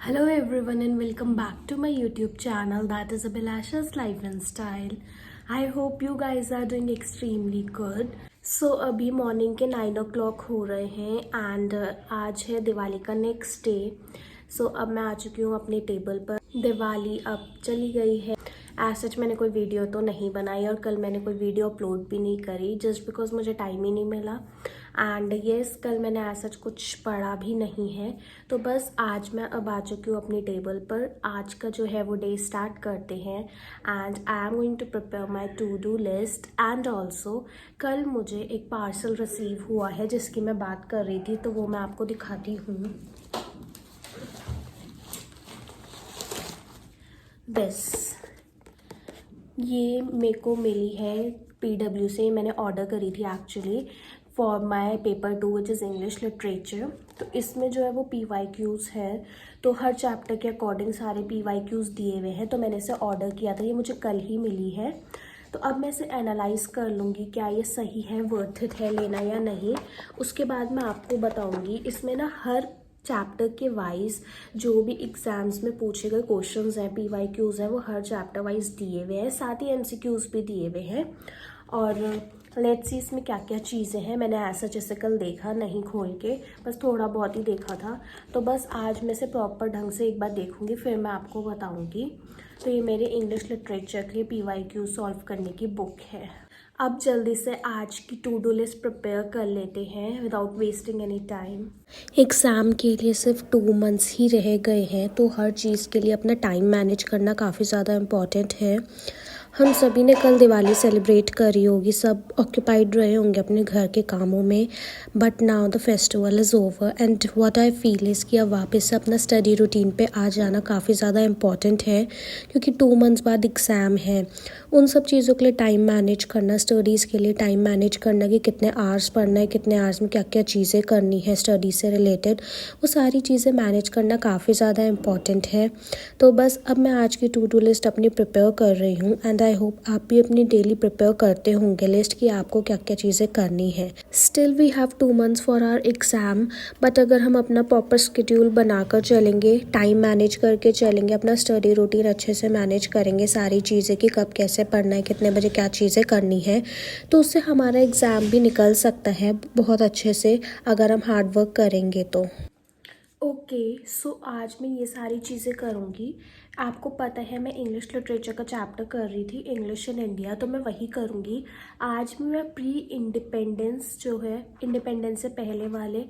Hello everyone and welcome back to my YouTube channel that is Abhilasha's Life and Style. I hope you guys are doing extremely good. So अभी morning के 9 o'clock हो रहे हैं and आज है दिवाली का next day. सो अब मैं आ चुकी हूँ अपने टेबल पर. दिवाली अब चली गई है. एज सच मैंने कोई वीडियो तो नहीं बनाई और कल मैंने कोई वीडियो अपलोड भी नहीं करी जस्ट बिकॉज मुझे टाइम ही नहीं मिला. एंड येस कल मैंने ऐसा कुछ पढ़ा भी नहीं है. तो बस आज मैं अब आ चुकी हूँ अपनी टेबल पर. आज का जो है वो डे स्टार्ट करते हैं and I am going to prepare my to do list. And also कल मुझे एक पार्सल रिसीव हुआ है जिसकी मैं बात कर रही थी, तो वो मैं आपको दिखाती हूँ. दिस ये मेरे को मिली है PW से. मैंने ऑर्डर करी थी actually for my paper 2 which is English literature. तो इसमें जो है वो PYQs है, तो हर चैप्टर के अकॉर्डिंग सारे PYQs दिए हुए हैं. तो मैंने इसे ऑर्डर किया था, ये मुझे कल ही मिली है. तो अब मैं इसे एनालाइज कर लूँगी क्या ये सही है, वर्थ इट है लेना या नहीं. उसके बाद मैं आपको बताऊँगी. इसमें ना हर चैप्टर के वाइज जो भी एग्जाम्स में पूछे गए क्वेश्चंस हैं, PYQs हैं, वो हर चैप्टर वाइज दिए हुए हैं. साथ ही MCQs भी दिए हुए हैं. और लेट्स सी इसमें क्या क्या चीज़ें हैं. मैंने ऐसा जैसे कल देखा नहीं खोल के, बस थोड़ा बहुत ही देखा था. तो बस आज मैं से प्रॉपर ढंग से एक बार देखूंगी फिर मैं आपको बताऊंगी. तो ये मेरे इंग्लिश लिटरेचर के PYQ सॉल्व करने की बुक है. अब जल्दी से आज की टू डू लिस्ट प्रिपेयर कर लेते हैं without wasting any time. Exam के लिए सिर्फ 2 मंथ्स ही रह गए हैं, तो हर चीज़ के लिए अपना टाइम मैनेज करना काफ़ी ज़्यादा इम्पॉर्टेंट है. हम सभी ने कल दिवाली सेलिब्रेट करी होगी, सब ऑक्यूपाइड रहे होंगे अपने घर के कामों में. But now the festival is over and what I feel is कि अब वापस से अपना स्टडी रूटीन पे आ जाना काफ़ी ज़्यादा इम्पॉर्टेंट है, क्योंकि 2 मंथ्स बाद एग्ज़ाम है. उन सब चीज़ों के लिए टाइम मैनेज करना, स्टडीज़ के लिए टाइम मैनेज करना कि कितने आवर्स पढ़ना है, कितने आवर्स में क्या क्या चीज़ें करनी है स्टडी से रिलेटेड, वो सारी चीज़ें मैनेज करना काफ़ी ज़्यादा इम्पॉर्टेंट है. तो बस अब मैं आज की टू डू लिस्ट अपनी प्रिपेयर कर रही हूँ एंड आई होप आप भी अपनी डेली प्रिपेयर करते होंगे लिस्ट कि आपको क्या क्या चीज़ें करनी है. Still we have 2 months for our exam, but अगर हम अपना प्रॉपर स्केड्यूल बनाकर चलेंगे, टाइम मैनेज करके चलेंगे, अपना स्टडी रूटीन अच्छे से मैनेज करेंगे सारी चीज़ें कि कब कैसे पढ़ना है, कितने बजे क्या चीज़ें करनी है, तो उससे हमारा एग्ज़ाम भी निकल सकता है बहुत अच्छे से अगर हम हार्ड वर्क करेंगे तो. ओके सो आज मैं ये सारी चीज़ें करूँगी. आपको पता है मैं इंग्लिश लिटरेचर का चैप्टर कर रही थी, इंग्लिश इन इंडिया, तो मैं वही करूँगी. आज मैं प्री इंडिपेंडेंस जो है, इंडिपेंडेंस से पहले वाले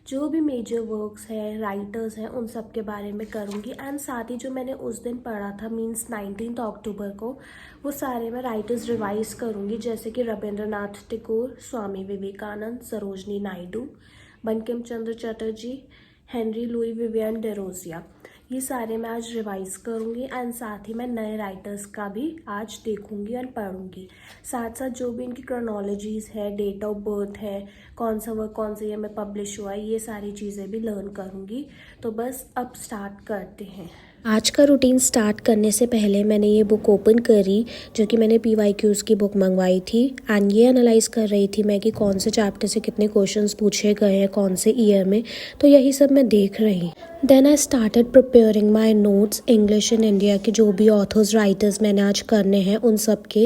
जो भी मेजर वर्क्स हैं, राइटर्स हैं, उन सब के बारे में करूँगी. एंड साथ ही जो मैंने उस दिन पढ़ा था मीन्स 19 अक्टूबर को, वो सारे मैं राइटर्स रिवाइज करूँगी. जैसे कि Rabindranath Tagore, Swami Vivekananda, Sarojini Naidu, Bankim Chandra Chatterjee, Henry Louis Vivian डेरोजिया, ये सारे मैं आज रिवाइज करूँगी. एंड साथ ही मैं नए राइटर्स का भी आज देखूँगी और पढ़ूँगी. साथ साथ जो भी इनकी क्रोनोलॉजीज़ है, डेट ऑफ बर्थ है, कौन सा वर्क कौन से ईयर में पब्लिश हुआ है, ये सारी चीज़ें भी लर्न करूँगी. तो बस अब स्टार्ट करते हैं. आज का रूटीन स्टार्ट करने से पहले मैंने ये बुक ओपन करी जो कि मैंने PYQs की बुक मंगवाई थी. एंड ये एनालाइज कर रही थी मैं कि कौन से चैप्टर से कितने क्वेश्चंस पूछे गए हैं कौन से ईयर में, तो यही सब मैं देख रही. Then I started preparing my notes English in India के जो भी ऑथर्स राइटर्स मैंने आज करने हैं उन सब के.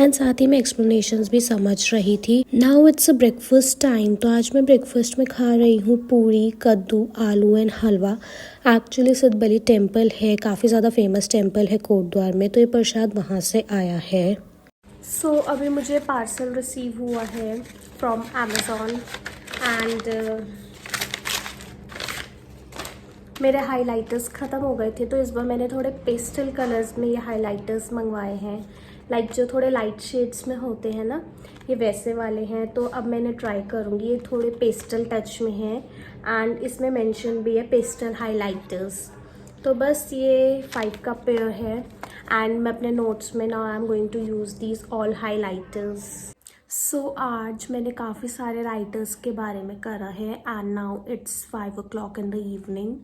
एंड साथ ही मैं एक्सप्लेनेशंस भी समझ रही थी. Now it's a breakfast time. तो आज मैं ब्रेकफास्ट में खा रही हूँ पूरी, कद्दू, आलू and halwa. Actually Siddhbali temple है, काफ़ी ज़्यादा फेमस टेम्पल है कोटद्वार में, तो ये प्रसाद वहाँ से आया है. सो अभी मुझे पार्सल रिसीव हुआ है फ्रॉम अमेज़ॉन एंड मेरे हाइलाइटर्स ख़त्म हो गए थे, तो इस बार मैंने थोड़े पेस्टल कलर्स में ये हाइलाइटर्स मंगवाए हैं. लाइक जो थोड़े लाइट शेड्स में होते हैं ना, ये वैसे वाले हैं. तो अब मैंने ट्राई करूँगी. ये थोड़े पेस्टल टच में हैं एंड इसमें मेंशन भी है पेस्टल हाइलाइटर्स. तो बस ये 5 का पेयर है एंड मैं अपने नोट्स में now I am going to use these all highlighters. So आज मैंने काफ़ी सारे राइटर्स के बारे में करा है and now it's 5 o'clock in the evening.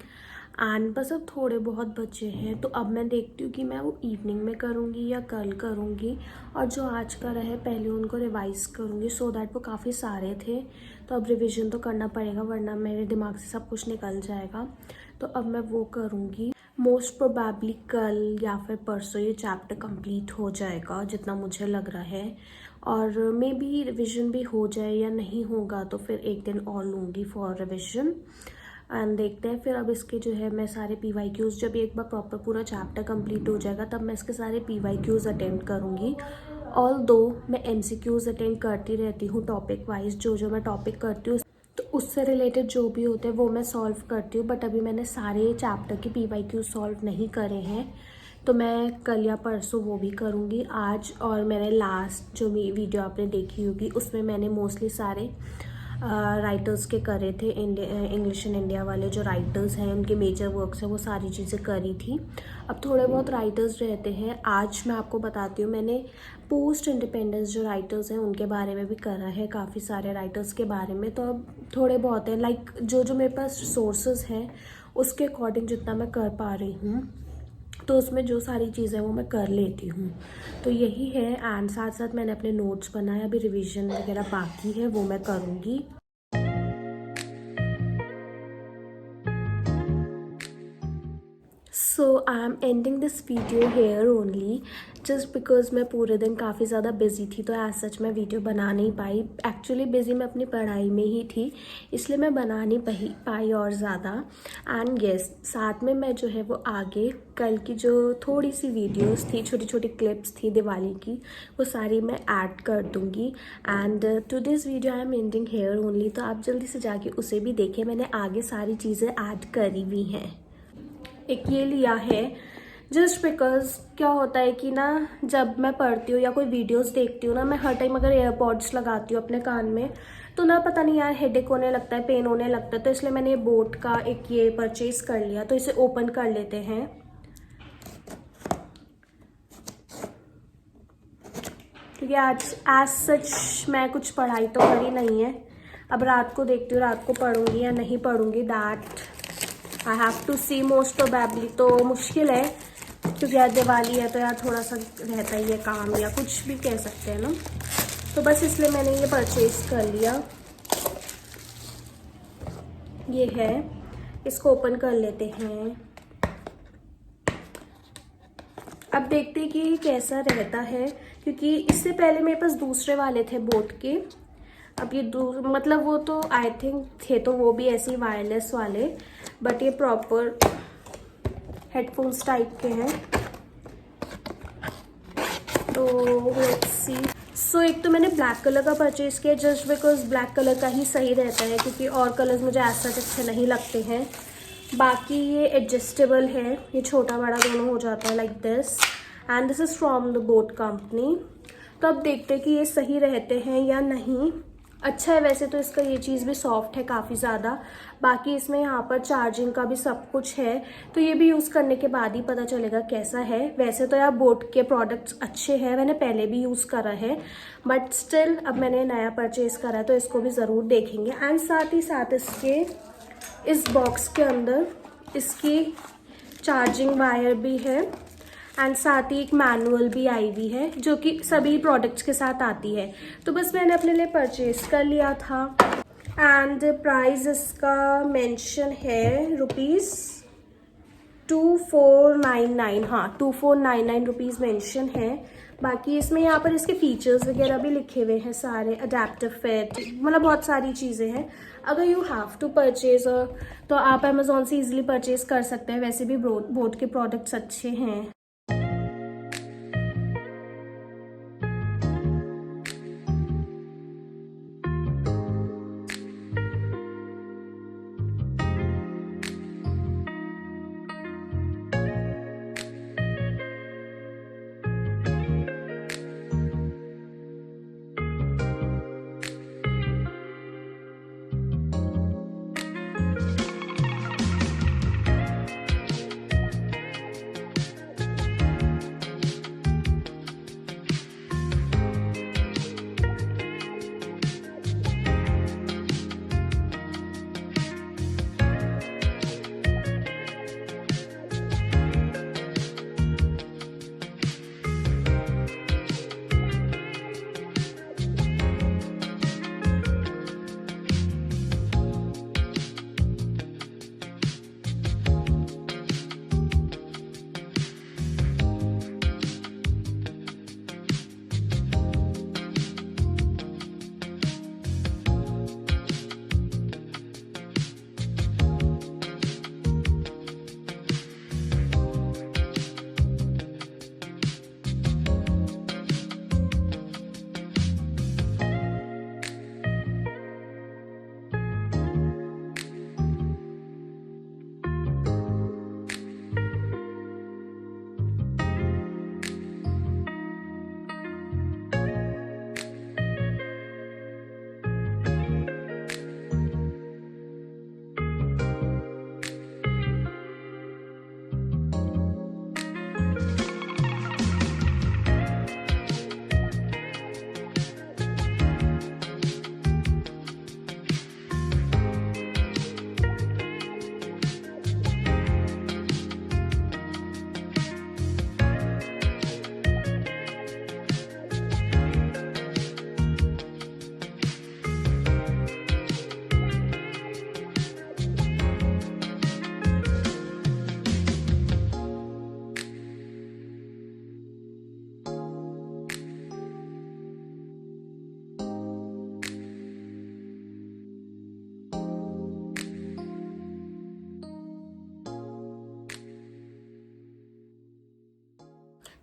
And बस अब थोड़े बहुत बचे हैं, तो अब मैं देखती हूँ कि मैं वो इवनिंग में करूँगी या कल करूँगी, और जो आज का रहे पहले उनको रिवाइज़ करूँगी, सो दैट वो काफ़ी सारे थे, तो अब रिविज़न तो करना पड़ेगा वरना मेरे दिमाग से सब कुछ निकल जाएगा। तो अब मैं वो करूँगी। मोस्ट प्रोबेबली कल या फिर परसों ये चैप्टर कंप्लीट हो जाएगा जितना मुझे लग रहा है, और मे बी रिविज़न भी हो जाए या नहीं होगा तो फिर एक दिन और लूँगी फॉर रिविज़न। एंड देखते हैं फिर अब इसके जो है मैं सारे PYQs, जब एक बार प्रॉपर पूरा चैप्टर कंप्लीट हो जाएगा तब मैं इसके सारे PYQs अटेंड करूँगी। ऑल्दो मैं MCQs अटेंड करती रहती हूँ टॉपिक वाइज, जो मैं टॉपिक करती हूँ तो उससे रिलेटेड जो भी होते हैं वो मैं सॉल्व करती हूँ, बट अभी मैंने सारे चैप्टर के PYQ सॉल्व नहीं करे हैं, तो मैं कल या परसों वो भी करूँगी आज। और मैंने लास्ट जो वीडियो आपने देखी होगी उसमें मैंने मोस्टली सारे राइटर्स के करे थे, इंग्लिश इन इंडिया वाले जो राइटर्स हैं उनके मेजर वर्क्स हैं वो सारी चीज़ें करी थी। अब थोड़े बहुत राइटर्स रहते हैं, आज मैं आपको बताती हूँ मैंने पोस्ट इंडिपेंडेंस जो राइटर्स हैं उनके बारे में भी करा है, काफ़ी सारे राइटर्स के बारे में। तो अब थोड़े बहुत हैं, लाइक जो मेरे पास सोर्सेज हैं उसके अकॉर्डिंग जितना मैं कर पा रही हूँ, तो उसमें जो सारी चीज़ें वो मैं कर लेती हूँ। तो यही है, एंड साथ साथ मैंने अपने नोट्स बनाए, अभी रिवीजन वगैरह बाकी है वो मैं करूँगी। So I am ending this video here only, just because मैं पूरे दिन काफ़ी ज़्यादा बिजी थी, तो एज सच मैं वीडियो बना नहीं पाई। एक्चुअली बिजी मैं अपनी पढ़ाई में ही थी, इसलिए मैं बना नहीं पाई और ज़्यादा। एंड येस, साथ में मैं जो है वो आगे कल की जो थोड़ी सी वीडियोस थी, छोटी छोटी क्लिप्स थी दिवाली की, वो सारी मैं ऐड कर दूँगी। And to this video I am ending here only, तो आप जल्दी से जाके उसे भी देखें, मैंने आगे सारी चीज़ें ऐड करी हुई हैं। एक ये लिया है जस्ट बिकॉज क्या होता है कि ना जब मैं पढ़ती हूँ या कोई वीडियोस देखती हूँ ना, मैं हर टाइम अगर एयरपॉड्स लगाती हूँ अपने कान में तो ना पता नहीं यार हेडेक होने लगता है, पेन होने लगता है, तो इसलिए मैंने ये बोट का एक ये परचेज कर लिया। तो इसे ओपन कर लेते हैं। क्योंकि आज सच मैं कुछ पढ़ाई तो करी नहीं है, अब रात को देखती हूँ रात को पढ़ूंगी या नहीं पढ़ूंगी, that I have to see. Most probably तो मुश्किल है क्योंकि यार दिवाली है तो यार थोड़ा सा रहता ही है काम, या कुछ भी कह सकते हैं ना, तो बस इसलिए मैंने ये परचेज कर लिया। ये है, इसको ओपन कर लेते हैं। अब देखते हैं कि कैसा रहता है, क्योंकि इससे पहले मेरे पास दूसरे वाले थे बोट के। अब ये मतलब वो तो आई थिंक थे तो वो भी ऐसे ही वायरलेस वाले, बट ये प्रॉपर हेडफोन्स टाइप के हैं। तो लेट्स सी। सो एक तो मैंने ब्लैक कलर का परचेज किया जस्ट बिकॉज ब्लैक कलर का ही सही रहता है, क्योंकि और कलर्स मुझे ऐसा अच्छे नहीं लगते हैं। बाकी ये एडजस्टेबल है, ये छोटा बड़ा दोनों हो जाता है like this, and this is from the boat company. तो अब देखते हैं कि ये सही रहते हैं या नहीं। अच्छा है वैसे तो, इसका ये चीज़ भी सॉफ्ट है काफ़ी ज़्यादा। बाकी इसमें यहाँ पर चार्जिंग का भी सब कुछ है, तो ये भी यूज़ करने के बाद ही पता चलेगा कैसा है। वैसे तो यार बोट के प्रोडक्ट्स अच्छे हैं, मैंने पहले भी यूज़ करा है, बट स्टिल अब मैंने नया परचेज़ करा है तो इसको भी ज़रूर देखेंगे। एंड साथ ही साथ इसके इस बॉक्स के अंदर इसकी चार्जिंग वायर भी है, एंड साथ ही एक मैनुअल भी आई हुई है जो कि सभी प्रोडक्ट्स के साथ आती है। तो बस मैंने अपने लिए परचेज कर लिया था। एंड प्राइस इसका मेंशन है ₹2499, हाँ 2499 रुपीज़ मेंशन है। बाकी इसमें यहाँ पर इसके फीचर्स वगैरह भी लिखे हुए हैं सारे, अडेप्टिव फिट, मतलब बहुत सारी चीज़ें हैं। अगर यू हैव टू परचेज तो आप अमेज़ॉन से इजीली परचेज कर सकते हैं, वैसे भी बोट के प्रोडक्ट्स अच्छे हैं।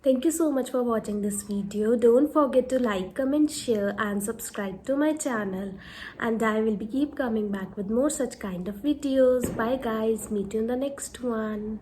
Thank you so much for watching this video. Don't forget to like, comment, share and subscribe to my channel. And I will be keep coming back with more such kind of videos. Bye guys. Meet you in the next one.